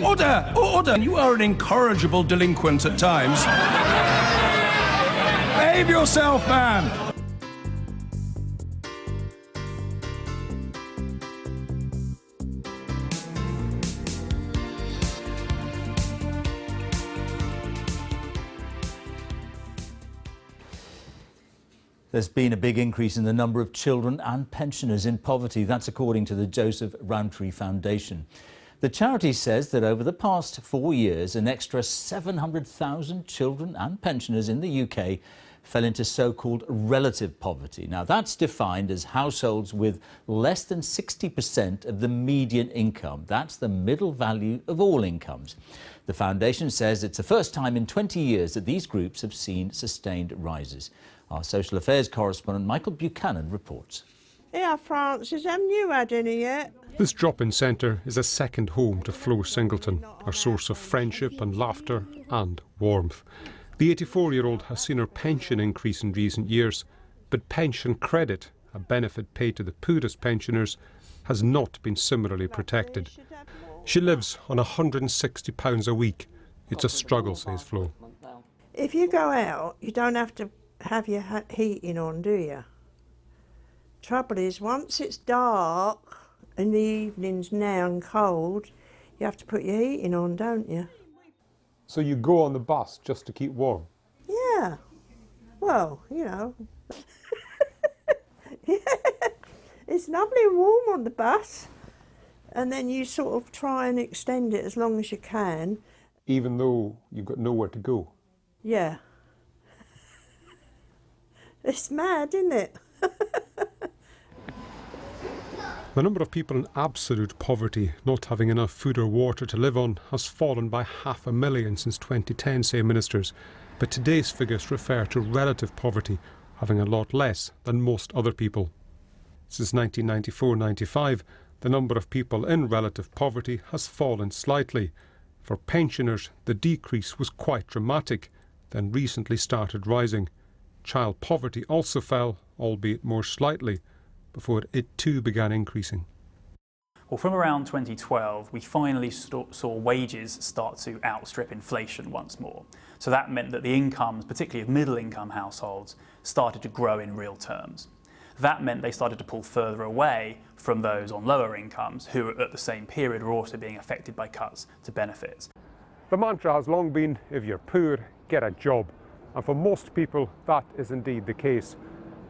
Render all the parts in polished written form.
Order! Order! You are an incorrigible delinquent at times. Behave yourself, man! There's been a big increase in the number of children and pensioners in poverty. That's according to the Joseph Rowntree Foundation. The charity says that over the past 4 years, an extra 700,000 children and pensioners in the UK fell into so-called relative poverty. Now, that's defined as households with less than 60% of the median income. That's the middle value of all incomes. The foundation says it's the first time in 20 years that these groups have seen sustained rises. Our social affairs correspondent Michael Buchanan reports. Yeah, Francis, haven't you had any yet? This drop-in centre is a second home to Flo Singleton, a source of friendship and laughter and warmth. The 84-year-old has seen her pension increase in recent years, but pension credit, a benefit paid to the poorest pensioners, has not been similarly protected. She lives on £160 a week. It's a struggle, says Flo. If you go out, you don't have to have your heating on, do you? Trouble is, once it's dark in the evenings now and cold, you have to put your heating on, don't you? So you go on the bus just to keep warm? Yeah. Well, you know. Yeah. It's lovely and warm on the bus. And then you sort of try and extend it as long as you can. Even though you've got nowhere to go? Yeah. It's mad, isn't it? The number of people in absolute poverty, not having enough food or water to live on, has fallen by 500,000 since 2010, say ministers. But today's figures refer to relative poverty, having a lot less than most other people. Since 1994-95, the number of people in relative poverty has fallen slightly. For pensioners, the decrease was quite dramatic, then recently started rising. Child poverty also fell, albeit more slightly, before it too began increasing. Well, from around 2012, we finally saw wages start to outstrip inflation once more. So that meant that the incomes, particularly of middle-income households, started to grow in real terms. That meant they started to pull further away from those on lower incomes, who at the same period were also being affected by cuts to benefits. The mantra has long been, if you're poor, get a job. And for most people, that is indeed the case.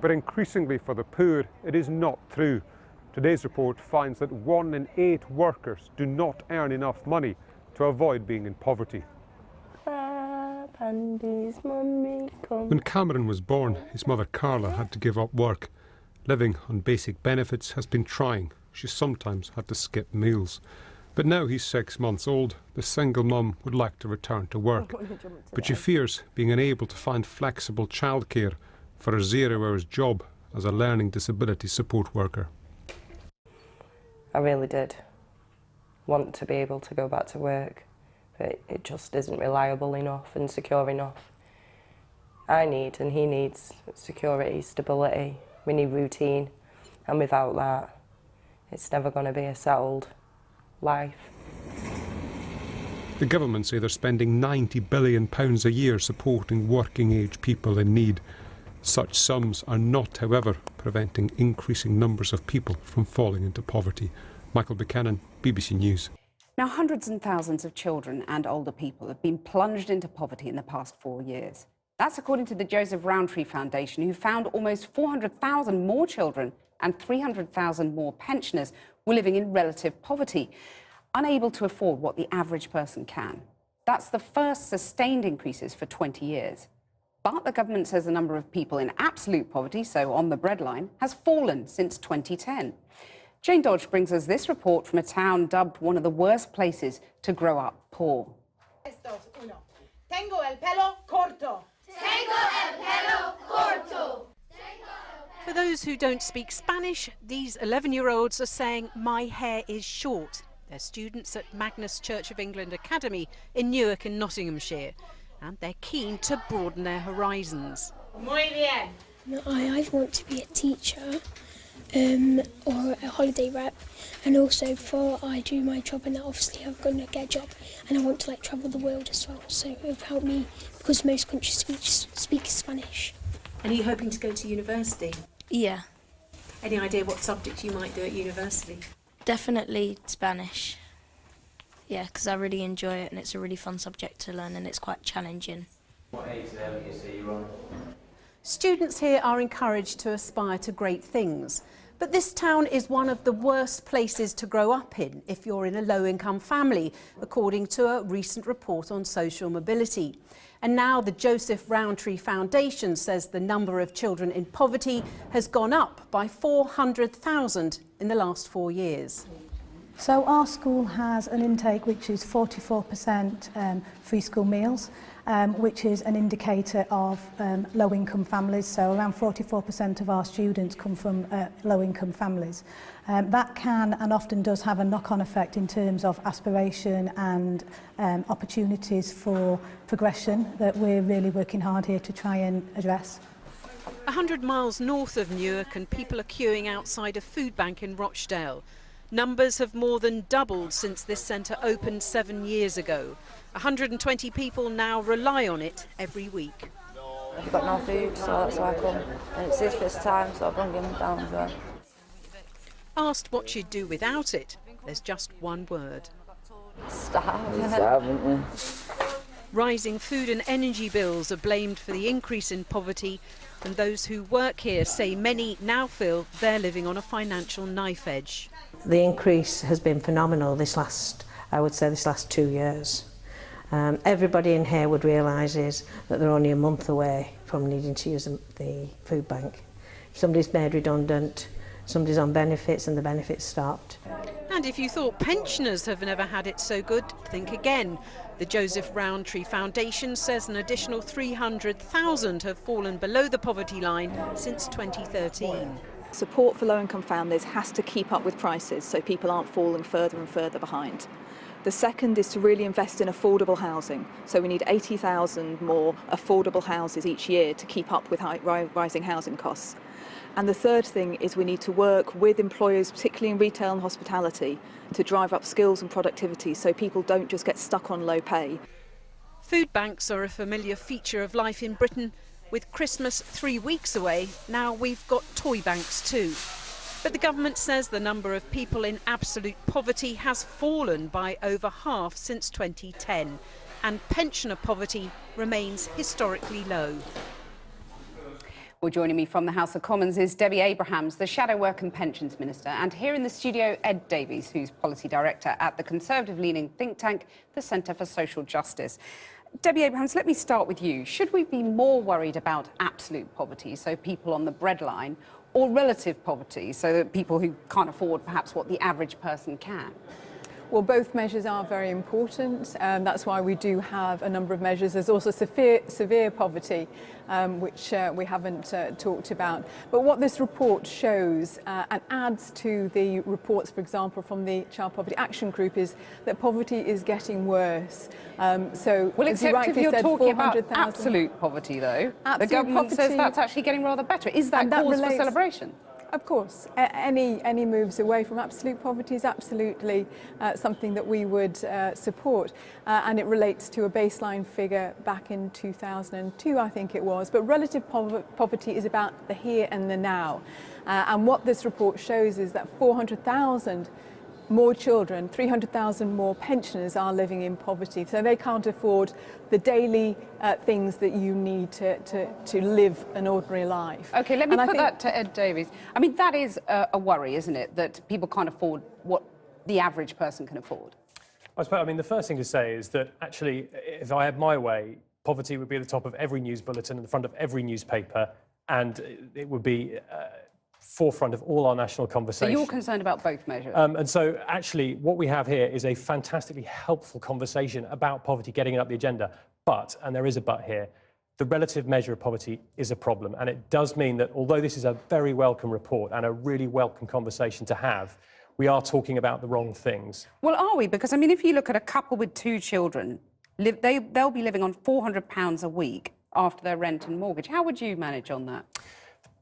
But increasingly for the poor, it is not true. Today's report finds that 1 in 8 workers do not earn enough money to avoid being in poverty. When Cameron was born, his mother Carla had to give up work. Living on basic benefits has been trying. She sometimes had to skip meals. But now he's 6 months old, the single mum would like to return to work. But she fears being unable to find flexible childcare for a 0-hours job as a learning disability support worker. I really did want to be able to go back to work, but it just isn't reliable enough and secure enough. I need, and he needs, security, stability. We need routine, and without that, it's never going to be a settled life. The government say they're spending £90 billion a year supporting working-age people in need. Such sums are not, however, preventing increasing numbers of people from falling into poverty. Michael Buchanan, BBC News. Now, hundreds and thousands of children and older people have been plunged into poverty in the past 4 years. That's according to the Joseph Rowntree Foundation, who found almost 400,000 more children and 300,000 more pensioners were living in relative poverty, unable to afford what the average person can. That's the first sustained increases for 20 years. But the government says the number of people in absolute poverty, so on the breadline, has fallen since 2010. Jane Dodge brings us this report from a town dubbed one of the worst places to grow up poor. Tengo el pelo corto. Tengo el pelo corto. For those who don't speak Spanish, these 11-year-olds are saying, "My hair is short." They're students at Magnus Church of England Academy in Newark in Nottinghamshire, and they're keen to broaden their horizons. Muy bien. I want to be a teacher or a holiday rep, and also before I do my job, and that obviously I'm going to get a job, and I want to travel the world as well, so it would help me because most countries speak Spanish. And are you hoping to go to university? Yeah, Any idea what subject you might do at university? definitely Spanish. Yeah, because I really enjoy it and it's a really fun subject to learn and it's quite challenging. What age level do you say you're on? Students here are encouraged to aspire to great things. But this town is one of the worst places to grow up in if you're in a low-income family, according to a recent report on social mobility. And now the Joseph Rowntree Foundation says the number of children in poverty has gone up by 400,000 in the last 4 years. So our school has an intake which is 44% free school meals, which is an indicator of low-income families. So around 44% of our students come from low-income families. That can and often does have a knock-on effect in terms of aspiration and opportunities for progression that we're really working hard here to try and address. 100 miles north of Newark and people are queuing outside a food bank in Rochdale. Numbers have more than doubled since this centre opened 7 years ago. 120 people now rely on it every week. I've got no food, so that's why I come. And it's his first time, so I've rung him down as well. Asked what she'd do without it, there's just one word. Starve. Rising food and energy bills are blamed for the increase in poverty, and those who work here say many now feel they're living on a financial knife edge. The increase has been phenomenal this last 2 years. Everybody in here would realise is that they're only a month away from needing to use the food bank. If somebody's made redundant, somebody's on benefits and the benefits stopped. And if you thought pensioners have never had it so good, think again. The Joseph Rowntree Foundation says an additional 300,000 have fallen below the poverty line since 2013. Support for low-income families has to keep up with prices so people aren't falling further and further behind. The second is to really invest in affordable housing. So we need 80,000 more affordable houses each year to keep up with rising housing costs. And the third thing is we need to work with employers, particularly in retail and hospitality, to drive up skills and productivity so people don't just get stuck on low pay. Food banks are a familiar feature of life in Britain. With Christmas 3 weeks away, now we've got toy banks too. But the government says the number of people in absolute poverty has fallen by over half since 2010, and pensioner poverty remains historically low. Well, joining me from the House of Commons is Debbie Abrahams, the Shadow Work and Pensions Minister, and here in the studio, Ed Davies, who's Policy Director at the Conservative-leaning think tank, the Centre for Social Justice. Debbie Abrahams, let me start with you. Should we be more worried about absolute poverty, so people on the breadline, or relative poverty, so that people who can't afford perhaps what the average person can? Well, both measures are very important. That's why we do have a number of measures. There's also severe poverty, which we haven't talked about. But what this report shows and adds to the reports, for example, from the Child Poverty Action Group, is that poverty is getting worse. So, well, except if you're talking about 400,000 absolute poverty, though. Absolute the government poverty, says that's actually getting rather better. Is that cause for celebration? Of course, any moves away from absolute poverty is absolutely something that we would support, and it relates to a baseline figure back in 2002, I think it was. But relative poverty is about the here and the now, and what this report shows is that 400,000 more children, 300,000 more pensioners are living in poverty, so they can't afford the daily things that you need to live an ordinary life. OK, let me put that to Ed Davies. I mean, that is a worry, isn't it, that people can't afford what the average person can afford? I mean, the first thing to say is that actually, if I had my way, poverty would be at the top of every news bulletin and the front of every newspaper, and it would be forefront of all our national conversation. So you're concerned about both measures? And so actually what we have here is a fantastically helpful conversation about poverty getting up the agenda. But, and there is a but here, the relative measure of poverty is a problem. And it does mean that although this is a very welcome report and a really welcome conversation to have, we are talking about the wrong things. Well, are we? Because, I mean, if you look at a couple with 2 children, they'll be living on £400 a week after their rent and mortgage. How would you manage on that?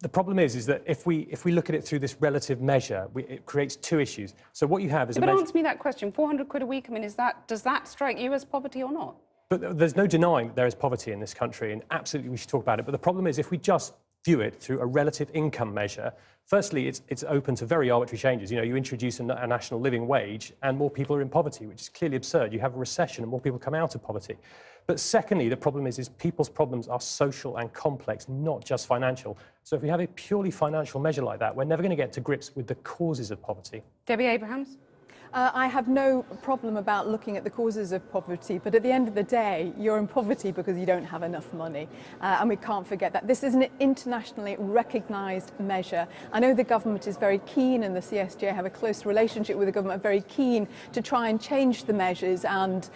The problem is that if we look at it through this relative measure, it creates two issues. So what you have is But answer me that question, 400 quid a week, I mean, does that strike you as poverty or not? But there's no denying that there is poverty in this country, and absolutely we should talk about it. But the problem is, if we just view it through a relative income measure, firstly, it's open to very arbitrary changes. You know, you introduce a national living wage and more people are in poverty, which is clearly absurd. You have a recession and more people come out of poverty. But secondly, the problem is people's problems are social and complex, not just financial. So if we have a purely financial measure like that, we're never going to get to grips with the causes of poverty. Debbie Abrahams? I have no problem about looking at the causes of poverty, but at the end of the day, you're in poverty because you don't have enough money. And we can't forget that. This is an internationally recognised measure. I know the government is very keen, and the CSJ have a close relationship with the government, very keen to try and change the measures and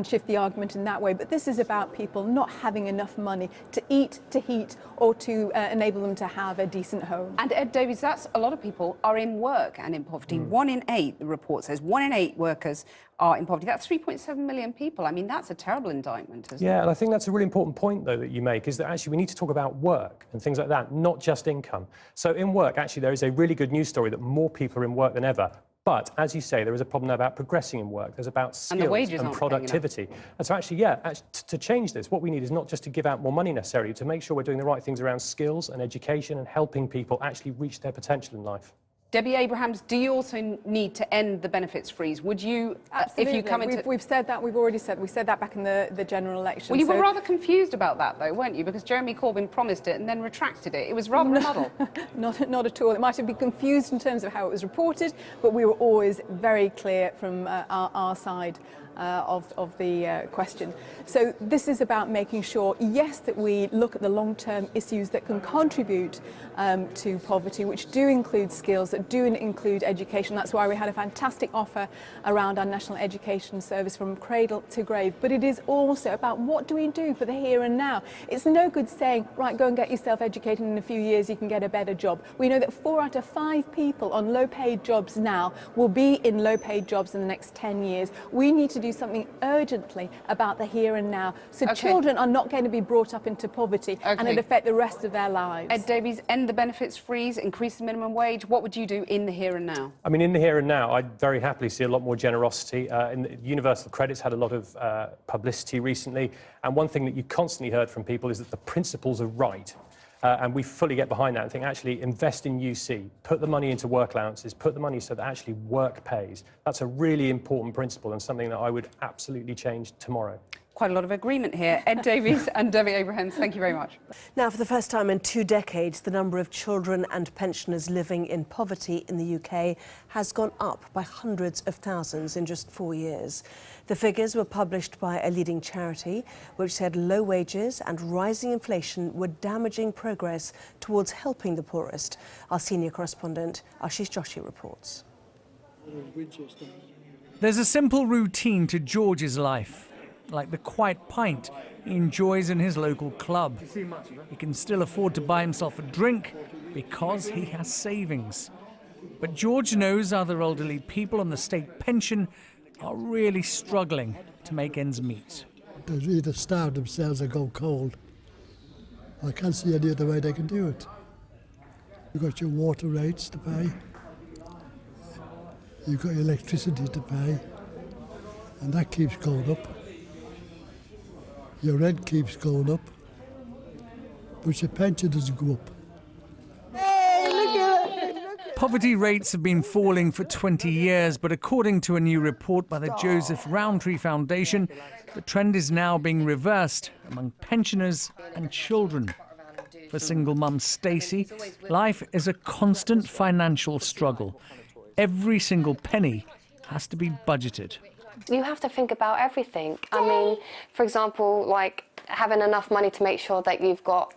shift the argument in that way. But this is about people not having enough money to eat, to heat, or to enable them to have a decent home. And Ed Davies, that's a lot of people are in work and in poverty. 1 in 8, the report says, 1 in 8 workers are in poverty. That's 3.7 million people. I mean, that's a terrible indictment, isn't it? Yeah, and I think that's a really important point, though, that you make, is that actually we need to talk about work and things like that, not just income. So in work, actually, there is a really good news story that more people are in work than ever. But, as you say, there is a problem about progressing in work. There's about skills and productivity. And so actually, to change this, what we need is not just to give out more money necessarily, to make sure we're doing the right things around skills and education and helping people actually reach their potential in life. Debbie Abrahams, do you also need to end the benefits freeze? Would you, Absolutely. if you come into... We've said that, we said that back in the general election. Well, you were rather confused about that, though, weren't you? Because Jeremy Corbyn promised it and then retracted it. It was rather a muddle. Not at all. It might have been confused in terms of how it was reported, but we were always very clear from our side of the question. So this is about making sure, yes, that we look at the long-term issues that can contribute to poverty, which do include skills, that do include education. That's why we had a fantastic offer around our National Education Service from cradle to grave. But it is also about what do we do for the here and now. It's no good saying, right, go and get yourself educated, and in a few years you can get a better job. We know that 4 out of 5 people on low-paid jobs now will be in low-paid jobs in the next 10 years. We need to do something urgently about the here and now, so children are not going to be brought up into poverty and it affect the rest of their lives. Ed Davies, end the benefits freeze, increase the minimum wage. What would you do in the here and now? I mean, in the here and now, I'd very happily see a lot more generosity. Universal credit's had a lot of publicity recently, and one thing that you constantly heard from people is that the principles are right. And we fully get behind that and think, actually, invest in UC, put the money into work allowances, put the money so that actually work pays. That's a really important principle and something that I would absolutely change tomorrow. Quite a lot of agreement here. Ed Davies and Debbie Abrahams, thank you very much. Now, for the first time in 2 decades, the number of children and pensioners living in poverty in the UK has gone up by hundreds of thousands in just 4 years. The figures were published by a leading charity, which said low wages and rising inflation were damaging progress towards helping the poorest. Our senior correspondent, Ashish Joshi, reports. There's a simple routine to George's life, like the quiet pint he enjoys in his local club. He can still afford to buy himself a drink because he has savings. But George knows other elderly people on the state pension are really struggling to make ends meet. They either starve themselves or go cold. I can't see any other way they can do it. You've got your water rates to pay, you've got your electricity to pay, and that keeps going up. Your rent keeps going up, but your pension doesn't go up. Poverty rates have been falling for 20 years, but according to a new report by the Joseph Rowntree Foundation, the trend is now being reversed among pensioners and children. For single mum Stacey, life is a constant financial struggle. Every single penny has to be budgeted. You have to think about everything. I mean, for example, like having enough money to make sure that you've got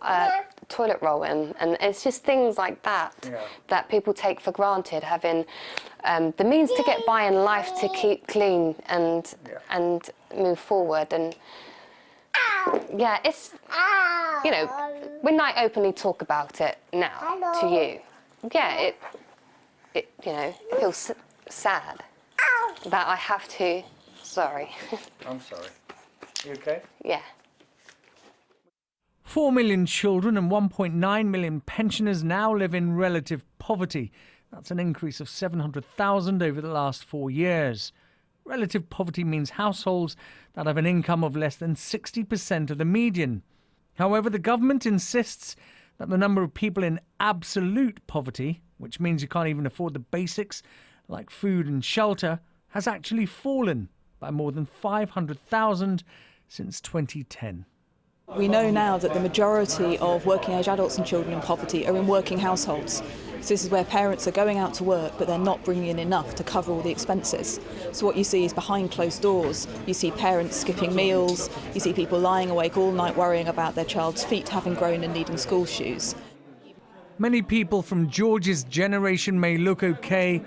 toilet roll in, and it's just things like that that people take for granted. Having the means to get by in life, to keep clean and move forward, and it's, you know, when I openly talk about it now to you, it you know, it feels sad that I have to. Sorry. I'm sorry. You okay? Yeah. 4 million children and 1.9 million pensioners now live in relative poverty. That's an increase of 700,000 over the last 4 years. Relative poverty means households that have an income of less than 60% of the median. However, the government insists that the number of people in absolute poverty, which means you can't even afford the basics like food and shelter, has actually fallen by more than 500,000 since 2010. We know now that the majority of working-age adults and children in poverty are in working households. So this is where parents are going out to work, but they're not bringing in enough to cover all the expenses. So what you see is behind closed doors. You see parents skipping meals. You see people lying awake all night worrying about their child's feet having grown and needing school shoes. Many people from George's generation may look okay,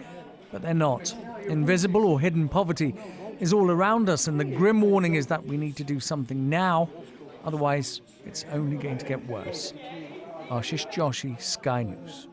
but they're not. Invisible or hidden poverty is all around us, and the grim warning is that we need to do something now. Otherwise, it's only going to get worse. Ashish Joshi, Sky News.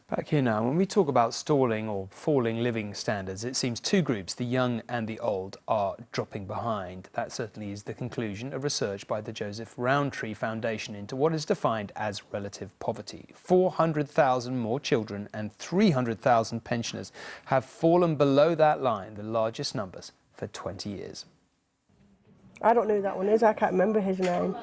Back here now, when we talk about stalling or falling living standards, it seems two groups, the young and the old, are dropping behind. That certainly is the conclusion of research by the Joseph Rowntree Foundation into what is defined as relative poverty. 400,000 more children and 300,000 pensioners have fallen below that line, the largest numbers for 20 years. I don't know who that one is, I can't remember his name.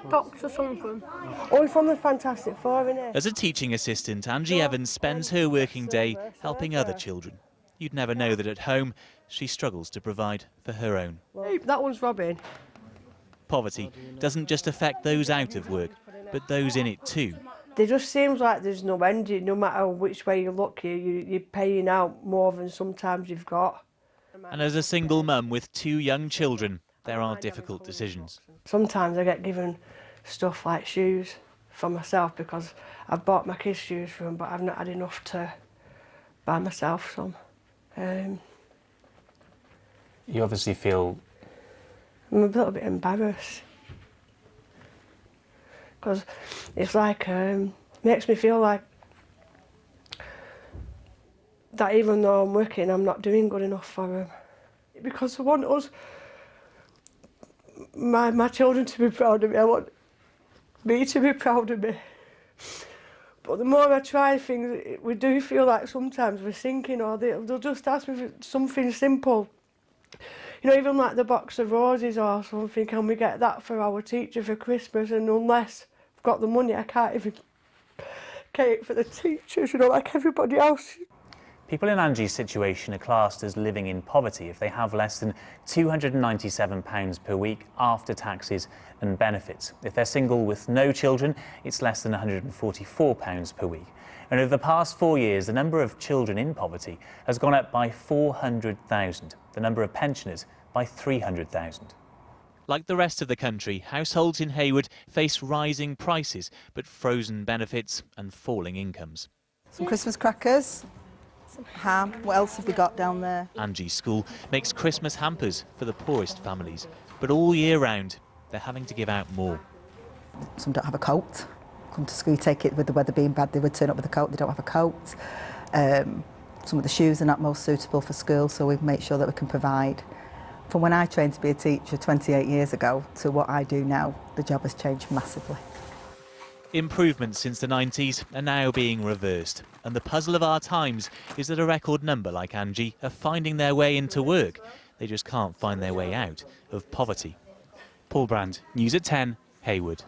Box or something. Oh, he's from the Fantastic Four, isn't it? As a teaching assistant, Angie Evans spends her working day helping other children. You'd never know that at home she struggles to provide for her own. Hey, that one's Robin. Poverty doesn't just affect those out of work, but those in it too. There just seems like there's no end. No matter which way you look, you're paying out more than sometimes you've got. And as a single mum with 2 young children, there are difficult decisions. Sometimes I get given stuff like shoes for myself because I've bought my kids shoes for them, but I've not had enough to buy myself some. You obviously feel... I'm a little bit embarrassed because it's like, makes me feel like that even though I'm working, I'm not doing good enough for them. Because I want us, my children to be proud of me, I want me to be proud of me. But the more I try things, we do feel like sometimes we're sinking, or they'll just ask me for something simple. You know, even like the box of roses or something, can we get that for our teacher for Christmas? And unless I've got the money, I can't even cake for the teachers, you know, like everybody else. People in Angie's situation are classed as living in poverty if they have less than £297 per week after taxes and benefits. If they're single with no children, it's less than £144 per week. And over the past 4 years, the number of children in poverty has gone up by 400,000, the number of pensioners by 300,000. Like the rest of the country, households in Hayward face rising prices, but frozen benefits and falling incomes. Some Christmas crackers. Some ham. What else have we got down there? Angie's school makes Christmas hampers for the poorest families, but all year round they're having to give out more. Some don't have a coat. Come to school, take it with the weather being bad, they would turn up with a coat, they don't have a coat. Some of the shoes are not most suitable for school, so we make sure that we can provide. From when I trained to be a teacher 28 years ago to what I do now, the job has changed massively. Improvements since the 90s are now being reversed, and the puzzle of our times is that a record number like Angie are finding their way into work. They just can't find their way out of poverty. Paul Brand, News at 10, Hayward.